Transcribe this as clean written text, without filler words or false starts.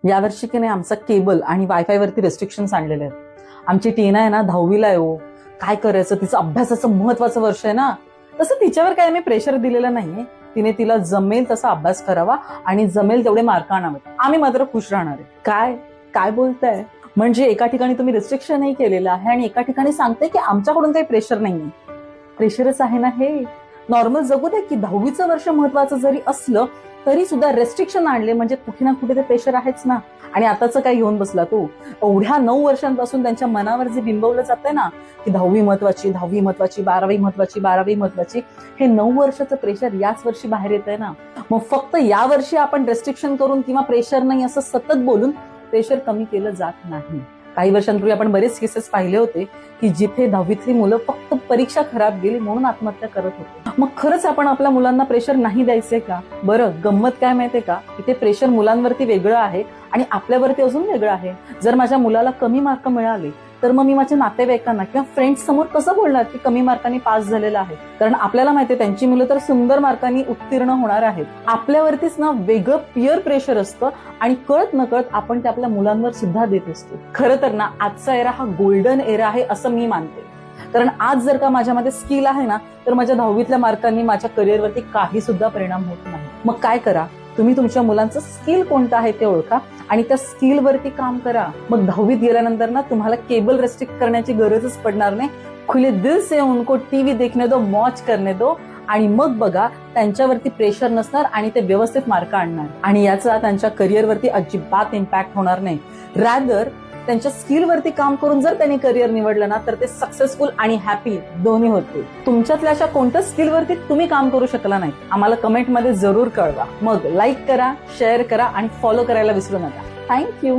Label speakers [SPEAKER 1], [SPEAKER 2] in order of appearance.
[SPEAKER 1] यावर्षी की नाही आमचा केबल आणि वायफाय वरती रेस्ट्रिक्शन्स आणलेले आहेत. आमची टीना आहे ना 10वीला आहे हो. काय करायचं, तिचं अभ्यासाचं महत्वाचं वर्ष आहे ना. तसं तिच्यावर काय आम्ही प्रेशर दिलेलं नाहीये. तिला जमेल तसा अभ्यास करावा आणि जमेल तेवढे मार्क आणावेत. आम्ही मात्र खुश राहणार आहे. काय काय बोलताय? म्हणजे एका ठिकाणी तुम्ही रिस्ट्रिक्शनही केलेलं आहे आणि एका ठिकाणी सांगते की आमच्याकडून काही प्रेशर नाहीये. प्रेशरच आहे ना हे. नॉर्मल जगू दे की 10वीचं वर्ष महत्वाचं जरी असलं तरी सुद्धा रेस्ट्रिक्शन आणले म्हणजे कुठे ना कुठे ते प्रेशर आहेच ना. आणि आताचं काय घेऊन बसला तो? एवढ्या 9 वर्षांपासून त्यांच्या मनावर जे बिंबवलं जातंय ना की 10वी महत्वाची, 10वी महत्वाची, 12वी महत्वाची, 12वी महत्वाची, हे 9 वर्षाचं प्रेशर याच वर्षी बाहेर येत आहे ना. मग फक्त या वर्षी आपण रेस्ट्रिक्शन करून किंवा प्रेशर नाही असं सतत बोलून प्रेशर कमी केलं जात नाही. काही वर्षांपूर्वी आपण बरेच केसेस पाहिले होते की जिथे 10वीतली मुलं फक्त परीक्षा खराब गेली म्हणून आत्महत्या करत होते. मग खरंच आपण आपल्या मुलांना प्रेशर नाही द्यायचंय का? बरं, गंमत काय माहितीये का, की ते प्रेशर मुलांवरती वेगळं आहे आणि आपल्यावरती अजून वेगळं आहे. जर माझ्या मुलाला कमी मार्क मिळाले तर मग मी माझ्या नातेवाईकांना किंवा फ्रेंड्स समोर कसं बोलणार की कमी मार्कांनी पास झालेला आहे? कारण आपल्याला माहितीये त्यांची मुलं तर सुंदर मार्कांनी उत्तीर्ण होणार आहेत. आपल्यावरतीच ना वेगळं पिअर प्रेशर असतं आणि कळत नकळत आपण ते आपल्या मुलांवर सुद्धा देत असतो. खरं तर ना आजचा एरा हा गोल्डन एरा आहे असं मी मानते. कारण आज जर का माझ्यामध्ये स्किल आहे ना तर माझ्या 10वीतल्या मार्कांनी माझ्या करिअरवरती काही सुद्धा परिणाम होत नाही. मग काय करा, तुम्ही तुमच्या मुलांचं स्किल कोणतं आहे ते ओळखा आणि त्या स्किल वरती काम करा. मग 10वीत गेल्यानंतर ना तुम्हाला केबल रेस्ट्रिक्ट करण्याची गरजच पडणार नाही. खुले दिल से उनको टीव्ही देखने दो, मौज करने दो आणि मग बघा त्यांच्यावरती प्रेशर नसणार आणि ते व्यवस्थित मार्क आणणार आणि याचा त्यांच्या करिअरवरती अजिबात इम्पॅक्ट होणार नाही. रॅदर त्यांच्या स्किलवरती काम करून जर त्यांनी करिअर निवडलं ना तर ते सक्सेसफुल आणि हॅपी दोन्ही होते. तुमच्यातल्या अशा कोणत्या स्किलवरती तुम्ही काम करू शकला नाही आम्हाला कमेंटमध्ये जरूर कळवा. मग लाईक करा, शेअर करा आणि फॉलो करायला विसरू नका. थँक्यू.